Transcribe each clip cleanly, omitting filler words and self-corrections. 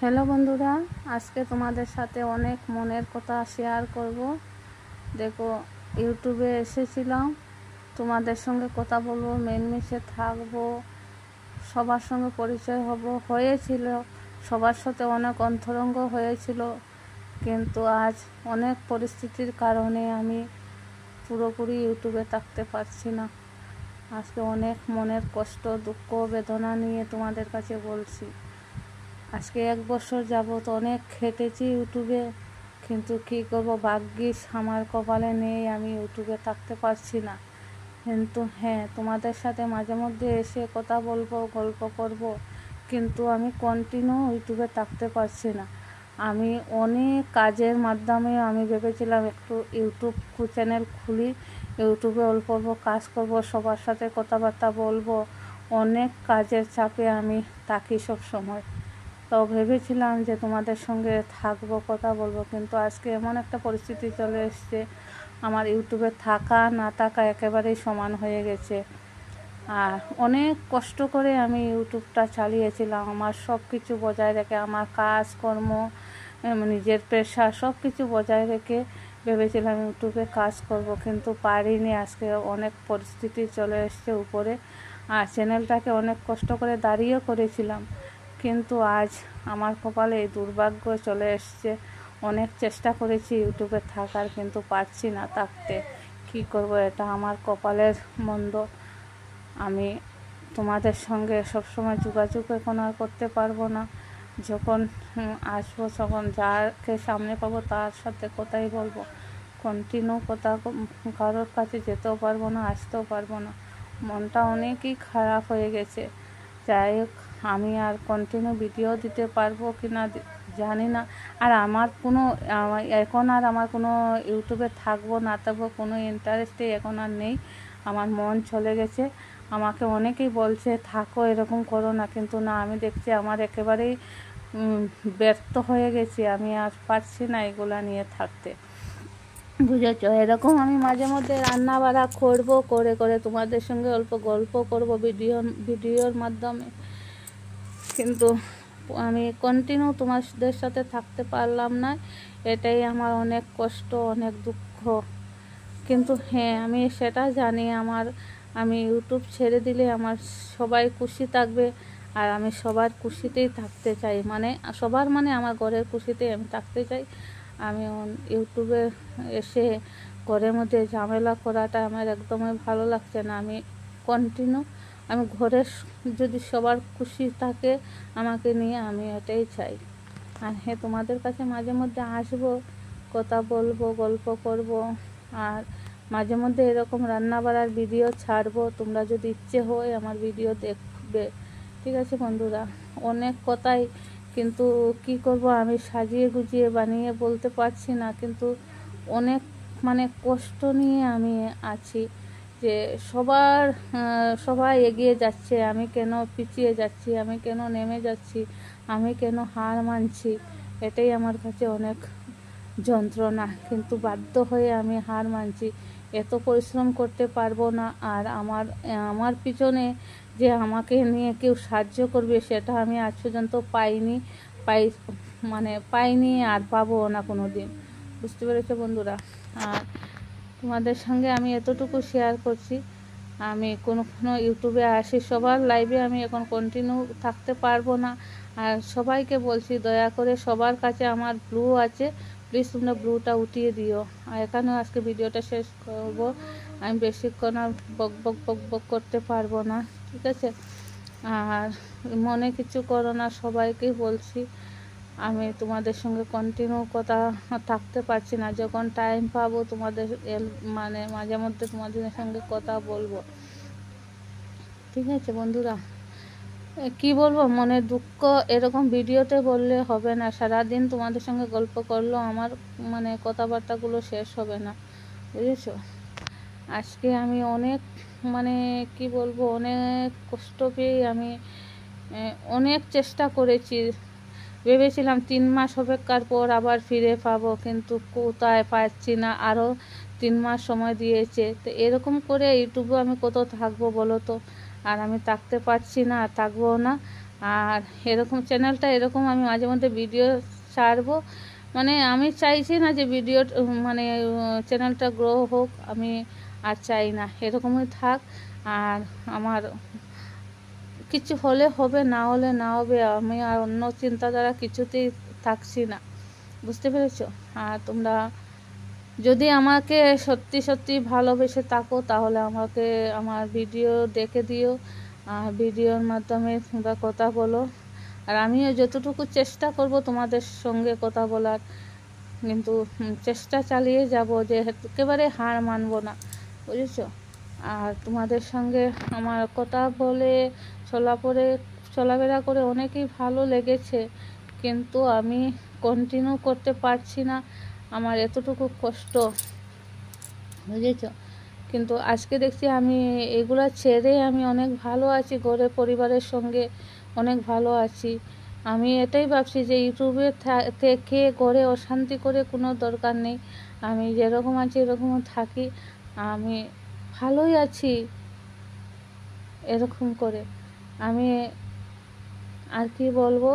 Hello বন্ধুরা, আজকে তোমাদের সাথে অনেক মনের কথা শেয়ার করব। দেখো, ইউটিউবে এসেছিলাম, তোমাদের সঙ্গে কথা বলবো, মিলেমিশে থাকবো, সবার সঙ্গে পরিচয় হয়েছিল, সবার সাথে অনেক অন্তরঙ্গ হয়েছিল, কিন্তু আজ অনেক পরিস্থিতির কারণে আমি পুরোপুরি ইউটিউবে থাকতে পারছি না। আজকে অনেক মনের কষ্ট, দুঃখ, বেদনা নিয়ে তোমাদের কাছে বলছি। আজকে 1 বছর যাবত অনেক খেটেছি ইউটিউবে, কিন্তু কী করবো, ভাগ্যিস আমার কপালে নেই, আমি ইউটিউবে থাকতে পারছি না। কিন্তু হ্যাঁ, তোমাদের সাথে মাঝে মধ্যে এসে কথা বলবো, গল্প করব, কিন্তু আমি কন্টিনিউ ইউটিউবে থাকতে পারছি না। আমি অনেক কাজের মাধ্যমে আমি ভেবেছিলাম একটু ইউটিউব চ্যানেল খুলি, ইউটিউবে অল্প অল্প কাজ করব, সবার সাথে কথাবার্তা বলবো। অনেক কাজের চাপে আমি থাকি সব সময়। তো ভেবেছিলাম যে তোমাদের সঙ্গে থাকবো, কথা বলবো, কিন্তু আজকে এমন একটা পরিস্থিতি চলে এসছে, আমার ইউটিউবে থাকা না থাকা একেবারেই সমান হয়ে গেছে। আর অনেক কষ্ট করে আমি ইউটিউবটা চালিয়েছিলাম, আমার সব কিছু বজায় রেখে, আমার কাজকর্ম, নিজের পেশা সব কিছু বজায় রেখে ভেবেছিলাম ইউটিউবে কাজ করব, কিন্তু পারিনি। আজকে অনেক পরিস্থিতি চলে এসছে উপরে, আর চ্যানেলটাকে অনেক কষ্ট করে দাঁড়িয়ে করেছিলাম, কিন্তু আজ আমার কপালে এই দুর্ভাগ্য চলে এসছে। অনেক চেষ্টা করেছি ইউটিউবে থাকার, কিন্তু পারছি না থাকতে। কী করব, এটা আমার কপালের মন্দ। আমি তোমাদের সঙ্গে সবসময় যোগাযোগ এখন আর করতে পারবো না। যখন আসবো, তখন যাকে সামনে পাবো তার সাথে কথাই বলবো। কন্টিনিউ কথা কারোর কাছে যেতেও পারবো না, আসতেও পারবো না। মনটা অনেকই খারাপ হয়ে গেছে। যাই হোক, আমি আর কন্টিনিউ ভিডিও দিতে পারবো কি না জানি না। আর আমার এখন আর আমার কোনো ইউটিউবে থাকবো না থাকবো কোনো ইন্টারেস্টই এখন আর নেই। আমার মন চলে গেছে। আমাকে অনেকেই বলছে থাকো, এরকম করো না, কিন্তু না, আমি দেখছি আমার একেবারেই ব্যর্থ হয়ে গেছি। আমি আর পারছি না এগুলা নিয়ে থাকতে, বুঝেছ? এরকম আমি মাঝে মধ্যে রান্না বাড়া করবো, করে করে তোমাদের সঙ্গে অল্প গল্প করব ভিডিওর মাধ্যমে, কিন্তু আমি কন্টিনিউ তোমাদের সাথে থাকতে পারলাম না। এটাই আমার অনেক কষ্ট, অনেক দুঃখ। কিন্তু হ্যাঁ, আমি সেটা জানি, আমি ইউটিউব ছেড়ে দিলে আমার সবাই খুশি থাকবে, আর আমি সবার খুশিতেই থাকতে চাই, সবার আমার ঘরের খুশিতেই আমি থাকতে চাই। আমি ইউটিউবে এসে ঘরের মধ্যে ঝামেলা করাটা আমার একদমই ভালো লাগছে না। আমি ঘরের যদি সবার খুশি থাকে আমাকে নিয়ে, আমি এটাই চাই। আর হ্যাঁ, তোমাদের কাছে মাঝে মধ্যে আসবো, কথা বলবো, গল্প করব, আর মাঝে মধ্যে এরকম রান্না বাড়ার ভিডিও ছাড়বো। তোমরা যদি ইচ্ছে হয় আমার ভিডিও দেখবে, ঠিক আছে বন্ধুরা? অনেক কথাই, কিন্তু কি করব, আমি সাজিয়ে গুজিয়ে বানিয়ে বলতে পারছি না, কিন্তু অনেক কষ্ট নিয়ে আমি আছি যে সবাই এগিয়ে যাচ্ছে, আমি কেন পিছিয়ে যাচ্ছি, আমি কেন নেমে যাচ্ছি, আমি কেন হার মানছি। এটাই আমার কাছে অনেক যন্ত্রণা, কিন্তু বাধ্য হয়ে আমি হার মানছি। এত পরিশ্রম করতে পারবো না। আর আমার পিছনে যে আমাকে নিয়ে কেউ সাহায্য করবে, সেটা আমি আজ পর্যন্ত পাইনি, আর পাবো না কোনো দিন। বুঝতে পেরেছো বন্ধুরা? আর তোমাদের সঙ্গে আমি এতটুকু শেয়ার করছি, আমি কোনো ইউটিউবে আসি, সবার লাইভে আমি এখন কন্টিনিউ থাকতে পারবো না। আর সবাইকে বলছি, দয়া করে সবার কাছে আমার ব্লু আছে, প্লিজ তোমরা ব্লুটা উঠিয়ে দিও। আর এখানেও আজকে ভিডিওটা শেষ করব, আমি বেশিক্ষণ আর বক করতে পারবো না, ঠিক আছে? আর মনে কিছু করো না, সবাইকেই বলছি, আমি তোমাদের সঙ্গে কন্টিনিউ কথা থাকতে পারছি না। যখন টাইম পাবো তোমাদের মাঝে মধ্যে তোমাদের সঙ্গে কথা বলবো, ঠিক আছে বন্ধুরা? কি বলবো, মনের দুঃখ এরকম ভিডিওতে বললে হবে না। সারাদিন তোমাদের সঙ্গে গল্প করলেও আমার কথাবার্তাগুলো শেষ হবে না, বুঝেছো? আজকে আমি অনেক কি বলবো, অনেক কষ্ট পেয়ে আমি অনেক চেষ্টা করেছি। ভেবেছিলাম 3 মাস অপেক্ষার পর আবার ফিরে পাবো, কিন্তু কোথায় পাচ্ছি না। আরও 3 মাস সময় দিয়েছে। তো এরকম করে ইউটিউবে আমি কত থাকবো বলো তো? আর আমি থাকতে পারছি না, আর থাকবো না। আর এরকম চ্যানেলটা এরকম আমি মাঝে মধ্যে ভিডিও ছাড়বো, মানে আমি চাইছি না যে ভিডিও মানে চ্যানেলটা গ্রো হোক, আমি আর চাই না, এরকমই থাক। আর আমার কিছু হলে হবে, না হলে না হবে, আমি আর অন্য চিন্তাধারা কিছুতেই থাকছি না, বুঝতে পেরেছো? আর তোমরা যদি আমাকে সত্যি সত্যি ভালোবেসে থাকো তাহলে আমাকে আমার ভিডিও দেখে দিও, আর ভিডিওর মাধ্যমে তোমরা কথা বলো। আর আমিও যতটুকু চেষ্টা করব তোমাদের সঙ্গে কথা বলার, কিন্তু চেষ্টা চালিয়ে যাব, যে একেবারে হার মানব না, বুঝেছো? আর তোমাদের সঙ্গে আমার কথা বলে চলাফেরা করে অনেকই ভালো লেগেছে, কিন্তু আমি কন্টিনিউ করতে পারছি না, আমার এতটুকু কষ্ট, বুঝেছো? কিন্তু আজকে দেখছি আমি এগুলো ছেড়ে আমি অনেক ভালো আছি, ঘরে পরিবারের সঙ্গে অনেক ভালো আছি। আমি এটাই ভাবছি যে ইউটিউবে থেকে ঘরে অশান্তি করে কোনো দরকার নেই, আমি যেরকম আছি এরকম থাকি, আমি ভালোই আছি এরকম করে। আমি আর কি বলবো,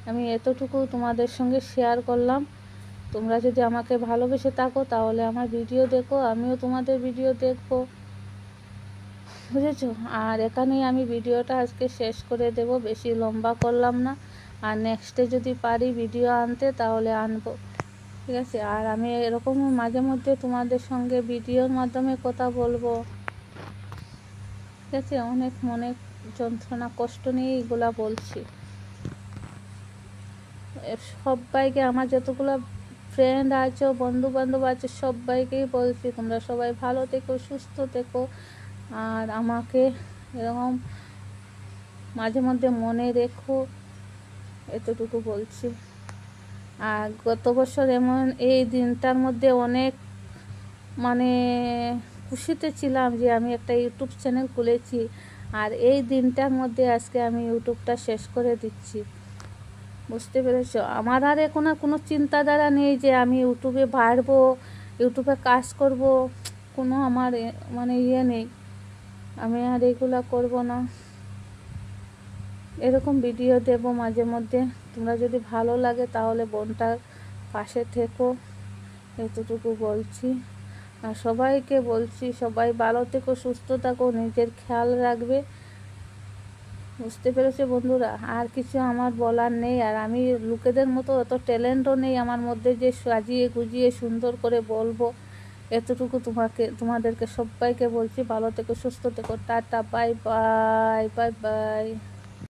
আমি এতটুকু তোমাদের সঙ্গে শেয়ার করলাম। তোমরা যদি আমাকে ভালোবেসে থাকো তাহলে আমার ভিডিও দেখো, আমিও তোমাদের ভিডিও দেখবো, বুঝেছো? আর এখানেই আমি ভিডিওটা আজকে শেষ করে দেব, বেশি লম্বা করলাম না। আর নেক্সটে যদি পারি ভিডিও আনতে তাহলে আনবো, ঠিক আছে? আর আমি এরকম মাঝে মধ্যে তোমাদের সঙ্গে ভিডিওর মাধ্যমে কথা বলবো, ঠিক আছে? অনেক মনে যন্ত্রণা কষ্ট নিয়ে এগুলা বলছি। সবাইকে, আমার যতগুলো ফ্রেন্ড আছো, বন্ধু বান্ধব আছে, সবাইকেই বলছি তোমরা সবাই ভালো থেকো, সুস্থ থেকো, আর আমাকে এরকম মাঝে মধ্যে মনে রেখো, এতটুকু বলছি। আর গত বছর এমন এই দিনটার মধ্যে অনেক মানে খুশিতে ছিলাম যে আমি একটা ইউটিউব চ্যানেল খুলেছি, আর এই দিনটার মধ্যে আজকে আমি ইউটিউবটা শেষ করে দিচ্ছি, বুঝতে পেরেছ? আমার আর এখন আর কোনো চিন্তাধারা নেই যে আমি ইউটিউবে বাড়বো, ইউটিউবে কাজ করব, কোনো আমার মানে নেই, আমি আর এগুলা করব না। এরকম ভিডিও দেব মাঝে মধ্যে, তোমরা যদি ভালো লাগে তাহলে বোনটার পাশে থেকো, এতটুকু বলছি। আর সবাইকে বলছি সবাই ভালো থেকো, সুস্থ থাকো, নিজের খেয়াল রাখবে, বুঝতে পেরেছো বন্ধুরা? আর কিছু আমার বলার নেই। আর আমি লোকেদের মতো অত ট্যালেন্টও নেই আমার মধ্যে যে সাজিয়ে গুজিয়ে সুন্দর করে বলবো, এতটুকু তোমাদেরকে সবাইকে বলছি, ভালো থেকো, সুস্থ থেকো, tata, bye bye, bye bye.